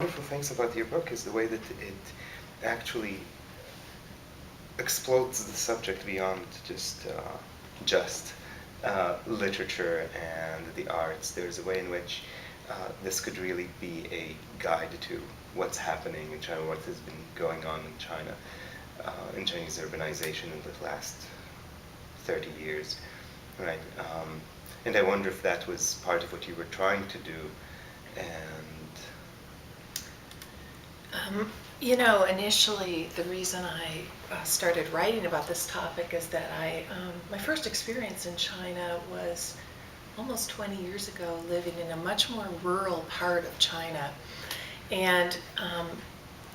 Wonderful things about your book is the way that it actually explodes the subject beyond just literature and the arts. There's a way in which this could really be a guide to what's happening in China, what has been going on in China, in Chinese urbanization in the last 30 years, right? And I wonder if that was part of what you were trying to do, and Initially, the reason I started writing about this topic is that my first experience in China was almost 20 years ago, living in a much more rural part of China. And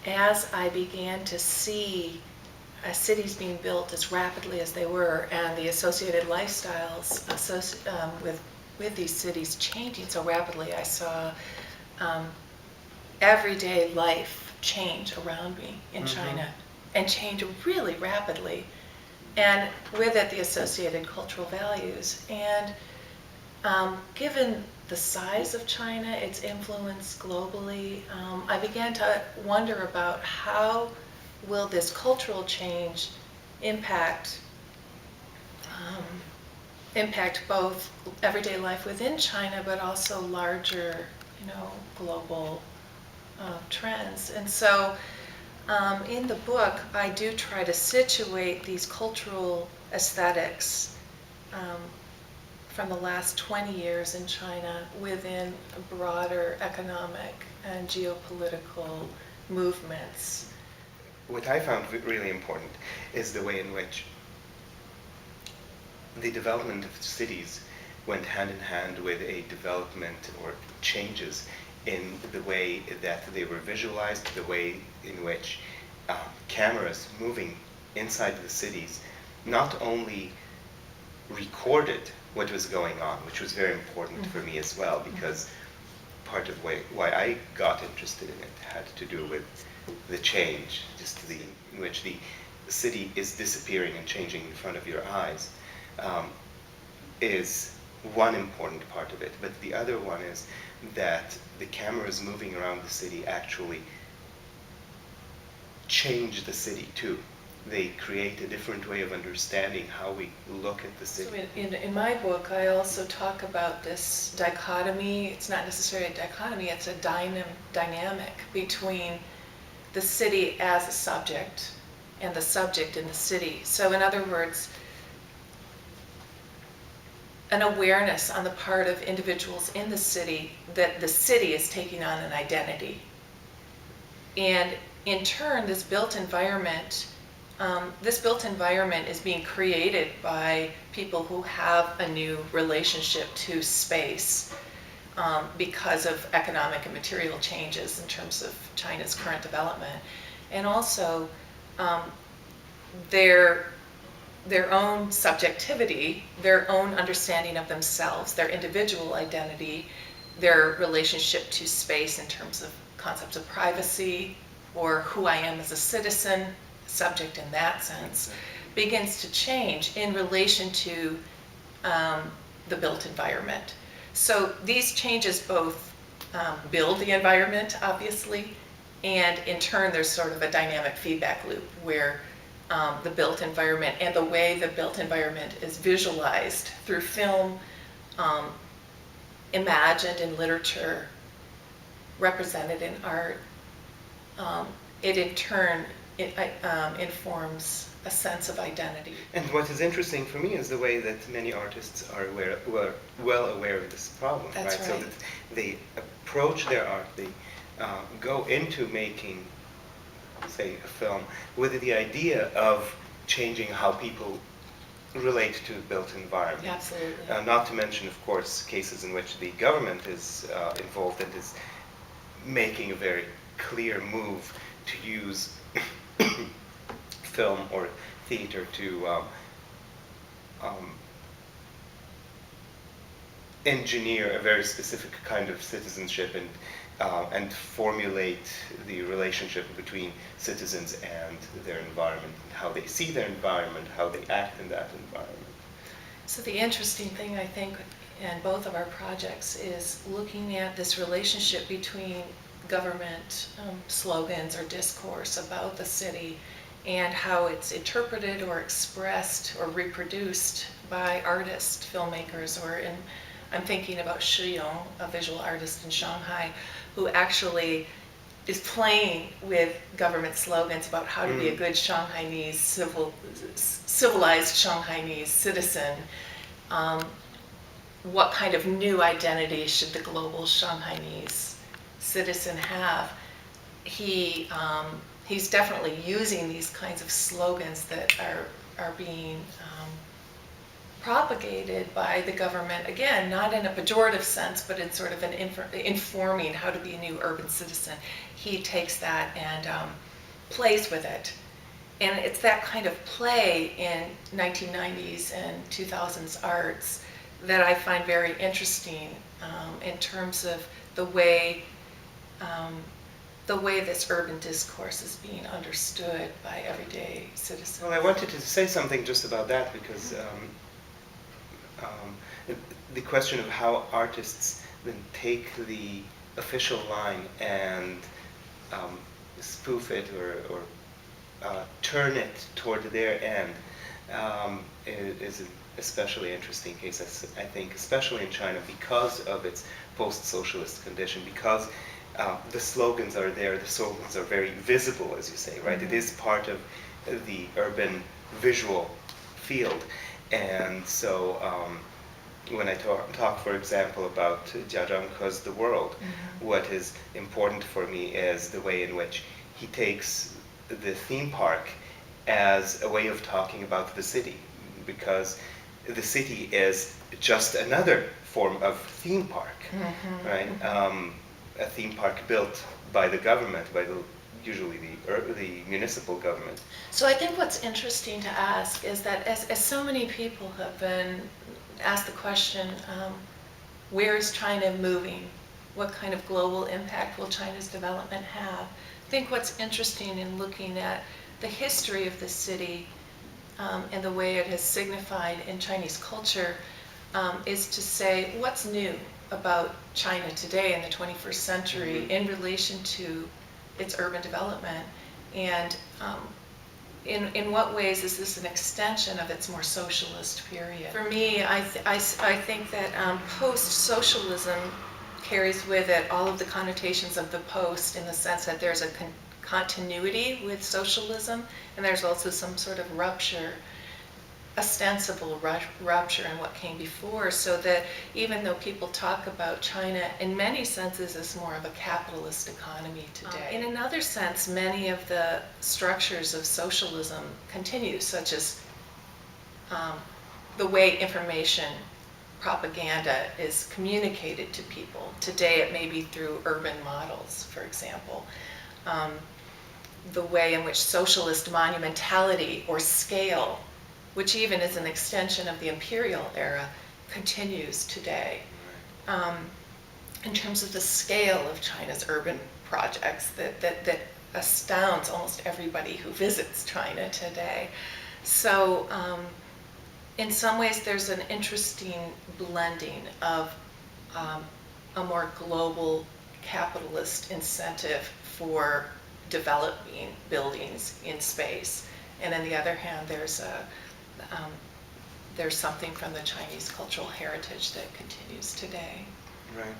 as I began to see cities being built as rapidly as they were, and the associated lifestyles with these cities changing so rapidly, I saw everyday life change around me in China, and change really rapidly, and with it the associated cultural values. And given the size of China, its influence globally, I began to wonder about how will this cultural change impact both everyday life within China, but also larger, global trends. And so in the book, I do try to situate these cultural aesthetics from the last 20 years in China within broader economic and geopolitical movements. what I found really important is the way in which the development of cities went hand in hand with a development or changes in the way that they were visualized, the way in which cameras moving inside the cities not only recorded what was going on, which was very important for me as well, because part of why I got interested in it had to do with the change, just in which the city is disappearing and changing in front of your eyes, is one important part of it. But the other one is that the cameras moving around the city actually change the city too. They create a different way of understanding how we look at the city. So in my book, I also talk about this dichotomy. It's not necessarily a dichotomy, it's a dynamic between the city as a subject and the subject in the city. So in other words, an awareness on the part of individuals in the city that the city is taking on an identity. And in turn, this built environment is being created by people who have a new relationship to space because of economic and material changes in terms of China's current development. And also their own subjectivity, their own understanding of themselves, their individual identity, their relationship to space in terms of concepts of privacy or who I am as a citizen, subject in that sense, begins to change in relation to the built environment. So these changes both build the environment, obviously, and in turn there's sort of a dynamic feedback loop where the built environment and the way the built environment is visualized through film, imagined in literature, represented in art, it in turn informs a sense of identity. And what is interesting for me is the way that many artists are well aware of this problem. That's right? So right. that they approach their art, they go into making, say, a film with the idea of changing how people relate to the built environment. Absolutely. Not to mention, of course, cases in which the government is involved and is making a very clear move to use film or theater to engineer a very specific kind of citizenship and formulate the relationship between citizens and their environment, and how they see their environment, how they act in that environment. So the interesting thing, I think, in both of our projects is looking at this relationship between government slogans or discourse about the city and how it's interpreted or expressed or reproduced by artists, filmmakers, I'm thinking about Shi Yong, a visual artist in Shanghai, who actually is playing with government slogans about how to be a good Shanghainese, civilized Shanghainese citizen. What kind of new identity should the global Shanghainese citizen have? He's definitely using these kinds of slogans that are being propagated by the government, again, not in a pejorative sense, but in sort of an informing how to be a new urban citizen. He takes that and plays with it. And it's that kind of play in 1990s and 2000s arts that I find very interesting in terms of the way this urban discourse is being understood by everyday citizens. Well, I wanted to say something just about that because the question of how artists then take the official line and spoof it or turn it toward their end is an especially interesting case, I think, especially in China because of its post-socialist condition, because the slogans are there, the slogans are very visible, as you say, right? Mm-hmm. It is part of the urban visual field. And so when I talk, for example, about Jia Zhangke's The World, mm-hmm. what is important for me is the way in which he takes the theme park as a way of talking about the city, because the city is just another form of theme park, mm-hmm. right? A theme park built by the government, usually the municipal government. So I think what's interesting to ask is that as so many people have been asked the question, where is China moving? What kind of global impact will China's development have? I think what's interesting in looking at the history of the city and the way it has signified in Chinese culture is to say what's new about China today in the 21st century mm-hmm. in relation to its urban development, and in what ways is this an extension of its more socialist period? For me, I think that post-socialism carries with it all of the connotations of the post, in the sense that there's a continuity with socialism, and there's also some sort of rupture, ostensible rupture in what came before, so that even though people talk about China in many senses as more of a capitalist economy today, in another sense, many of the structures of socialism continue, such as the way information propaganda is communicated to people. Today it may be through urban models, for example. The way in which socialist monumentality or scale, which even is an extension of the imperial era, continues today. In terms of the scale of China's urban projects that astounds almost everybody who visits China today. So in some ways there's an interesting blending of a more global capitalist incentive for developing buildings in space, and on the other hand there's something from the Chinese cultural heritage that continues today. Right.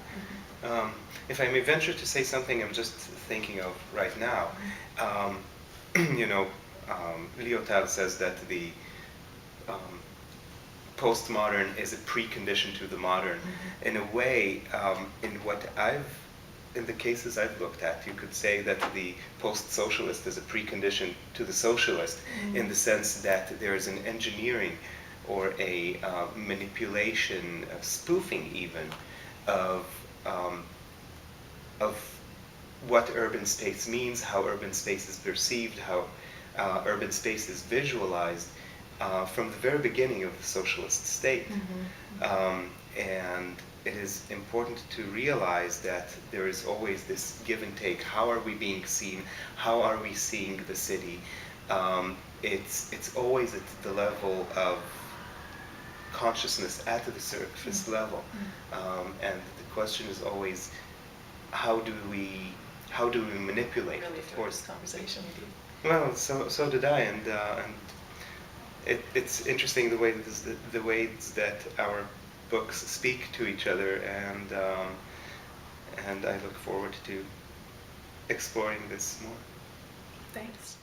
Mm-hmm. If I may venture to say something I'm just thinking of right now, Lyotard says that the postmodern is a precondition to the modern. Mm-hmm. In a way, in the cases I've looked at, you could say that the post-socialist is a precondition to the socialist, mm-hmm. in the sense that there is an engineering or a manipulation, a spoofing even, of what urban space means, how urban space is perceived, how urban space is visualized from the very beginning of the socialist state. Mm-hmm. And it is important to realize that there is always this give and take. How are we being seen? How are we seeing the city? It's always at the level of consciousness, at the surface level. And the question is always, how do we how do we manipulate Really it, of enjoyed course. this conversation with you. Well, so did I, and it's interesting the ways that our books speak to each other, and I look forward to exploring this more. Thanks.